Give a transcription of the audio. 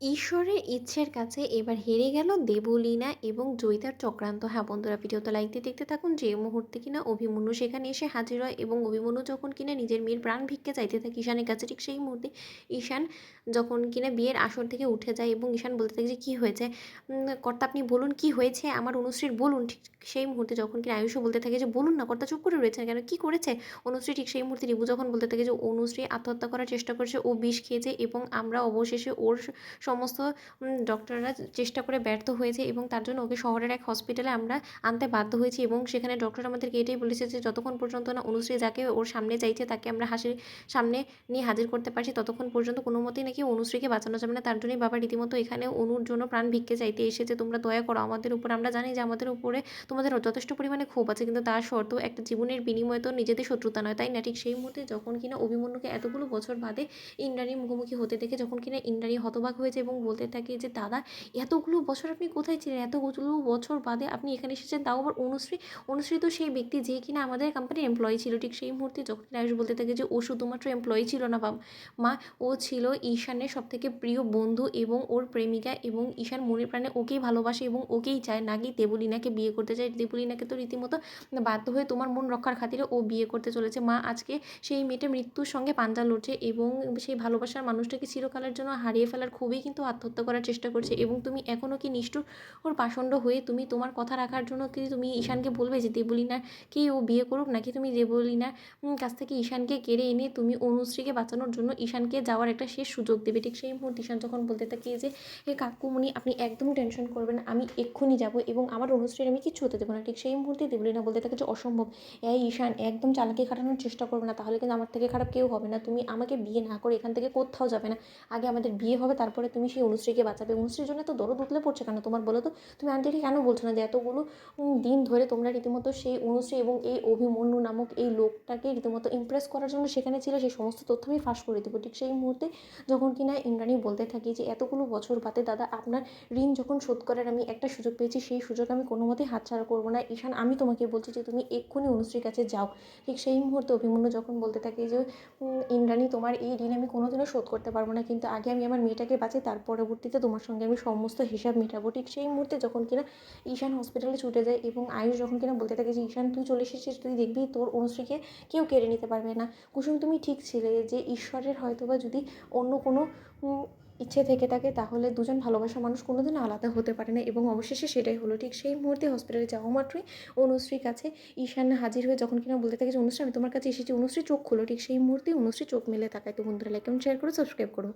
ঈশ্বরের ইচ্ছের কাছে এবার হেরে গেল দেবলীনা এবং জয়িতার চক্রান্ত। হ্যাঁ বন্ধুরা, ভিডিওটা লাইক দিয়ে দেখতে থাকুন। যে মুহূর্তে কিনা অভিমন্যু সেখানে এসে হাজির হয় এবং অভিমন্যু যখন কিনা নিজের মেয়ের প্রাণ ভিক্ষে চাইতে থাকে ঈশানের কাছে, ঠিক সেই মুহূর্তে ঈশান যখন কিনা বিয়ের আসর থেকে উঠে যায় এবং ঈশান বলতে থাকে যে কী হয়েছে কর্তা, আপনি বলুন কি হয়েছে আমার অনুশ্রীর, বলুন। ঠিক সেই মুহূর্তে যখন কিনা আয়ুষও বলতে থাকে যে বলুন না কর্তা, চুপ করে রয়েছেন কেন, কী করেছে অনুশ্রী। ঠিক সেই মুহূর্তে রিবু যখন বলতে থাকে যে অনুশ্রী আত্মহত্যা করার চেষ্টা করেছে, ও বিষ খেয়েছে এবং আমরা অবশেষে ওর সমস্ত ডক্টররা চেষ্টা করে ব্যর্থ হয়েছে এবং তার জন্য ওকে শহরের এক হসপিটালে আমরা আনতে বাধ্য হয়েছি এবং সেখানে ডক্টর আমাদেরকে এটাই বলেছে যে যতক্ষণ পর্যন্ত না অনুশ্রী যাকে ওর সামনে চাইছে তাকে আমরা হাসির সামনে নিয়ে হাজির করতে পারছি, ততক্ষণ পর্যন্ত কোনো মতেই নাকি অনুশ্রীকে বাঁচানো যাবে না। তার জন্যই বাবা রীতিমতো এখানে অনুর জন্য প্রাণ ভিক্ষে চাইতে এসেছে, তোমরা দয়া করো আমাদের উপর। আমরা জানি যে আমাদের উপরে তোমাদের যথেষ্ট পরিমাণে ক্ষোভ আছে, কিন্তু তার সত্ত্বেও একটা জীবনের বিনিময়ে তো নিজেদের শত্রুতা নয়, তাই না? ঠিক সেই মুহূর্তে যখন কিনা অভিমন্যুকে এতগুলো বছর বাদে ইন্দ্রাণীর মুখোমুখি হতে দেখে যখন কিনা ইন্দ্রাণী হতবাক হয়েছে এবং বলতে থাকে যে দাদা, এতগুলো বছর আপনি কোথায় ছিলেন, এতগুলো বছর বাদে আপনি এখানে এসেছেন, তাও আবার অনুশ্রী। অনুশ্রী তো সেই ব্যক্তি যে কিনা আমাদের কোম্পানির এমপ্লয়ি ছিল। ঠিক সেই মুহূর্তে যখন আয়ুষ বলতে থাকে যে ও শুধুমাত্র এমপ্লয়ি ছিল না মা, ও ছিল ঈশানের সব থেকে প্রিয় বন্ধু এবং ওর প্রেমিকা, এবং ঈশান মনে প্রাণে ওকেই ভালোবাসে এবং ওকেই চায়, নাকি দেবলীনাকে বিয়ে করতে চায়। দেবলীনাকে তো রীতিমতো বাধ্য হয়ে তোমার মন রক্ষার খাতিরে ও বিয়ে করতে চলেছে। মা আজকে সেই মেয়েটা মৃত্যুর সঙ্গে পাঞ্জা লড়ছে এবং সেই ভালোবাসার মানুষটাকে চিরকালের জন্য হারিয়ে ফেলার খুবই কিন্তু আত্মহত্যা করার চেষ্টা করছে, এবং তুমি এখনও কি নিষ্ঠুর ওর পাষণ্ড হয়ে তুমি তোমার কথা রাখার জন্য কি তুমি ঈশানকে বলবে যে দেবলীনাকেই ও বিয়ে করুক, নাকি তুমি দেবলীনার কাছ থেকে ঈশানকে কেড়ে এনে তুমি অনুশ্রীকে বাঁচানোর জন্য ঈশানকে যাওয়ার একটা শেষ সুযোগ দেবে। ঠিক সেই মুহূর্তে ঈশান যখন বলতে থাকে যে হে কাকুমণি, আপনি একদম টেনশন করবেন না, আমি এক্ষুনি যাব এবং আমার অনুশ্রীর আমি কিচ্ছু হতে দেবো না। ঠিক সেই মুহূর্তে দেবলীনা বলতে থাকে যে অসম্ভব, এই ঈশান একদম চালাকি খাটানোর চেষ্টা করবে না, তাহলে কিন্তু আমার থেকে খারাপ কেউ হবে না। তুমি আমাকে বিয়ে না করে এখান থেকে কোথাও যাবে না, আগে আমাদের বিয়ে হবে, তারপরে তুমি সেই অনুশ্রীকে বাঁচাবে। অনুশ্রীর জন্য তো দরদ উতলে পড়ছে কেন তোমার, বলো তো? তুমি আন্টিকে কেন বলছো না যে এতগুলো দিন ধরে তোমরা রীতিমতো সেই অনুশ্রী এবং এই অভিমন্যু নামক এই লোকটাকে রীতিমতো ইমপ্রেস করার জন্য সেখানে ছিল, সেই সমস্ত তথ্য আমি ফাঁস করে দেবো। ঠিক সেই মুহূর্তে যখন কিনা ইন্দ্রাণী বলতে থাকি যে এতগুলো বছর বাদে দাদা আপনার ঋণ যখন শোধ করার আমি একটা সুযোগ পেয়েছি, সেই সুযোগ আমি কোনো মতেই হাতছাড়া করবো না। ঈশান, আমি তোমাকে বলছি যে তুমি এক্ষুনি অনুশ্রীর কাছে যাও। ঠিক সেই মুহূর্তে অভিমন্যু যখন বলতে থাকে যে ইন্দ্রাণী, তোমার এই ঋণ আমি কোনোদিনও শোধ করতে পারবো না, কিন্তু আগে আমি আমার মেয়েটাকে বাঁচাই, তার পরবর্তীতে তোমার সঙ্গে আমি সমস্ত হিসাব মেটাবো। ঠিক সেই মুহূর্তে যখন কিনা ঈশান হসপিটালে ছুটে যায় এবং আয়ুষ যখন কিনা বলতে থাকে যে ঈশান তুই চলে এসেছিস, তুই দেখবি তোর অনুশ্রীকে কেউ কেড়ে নিতে পারবে না। কুসুম, তুমি ঠিক ছিলে যে ঈশ্বরের হয়তোবা যদি অন্য কোনো ইচ্ছে থেকে থাকে তাহলে দুজন ভালোবাসা মানুষ কোনোদিনও আলাদা হতে পারে না, এবং অবশেষে সেটাই হলো। ঠিক সেই মুহূর্তে হসপিটালে যাওয়া মাত্রই অনুশ্রীর কাছে ঈশান হাজির হয়ে যখন কিনা বলতে থাকে যে অনুশ্রী, আমি তোমার কাছে এসেছি। অনুশ্রী চোখ খুলো। ঠিক সেই মুহূর্তেই অনুশ্রী চোখ মেলে তাকায়। তো বন্ধুরা, লাইক কমেন্ট শেয়ার করো, সাবস্ক্রাইব করো।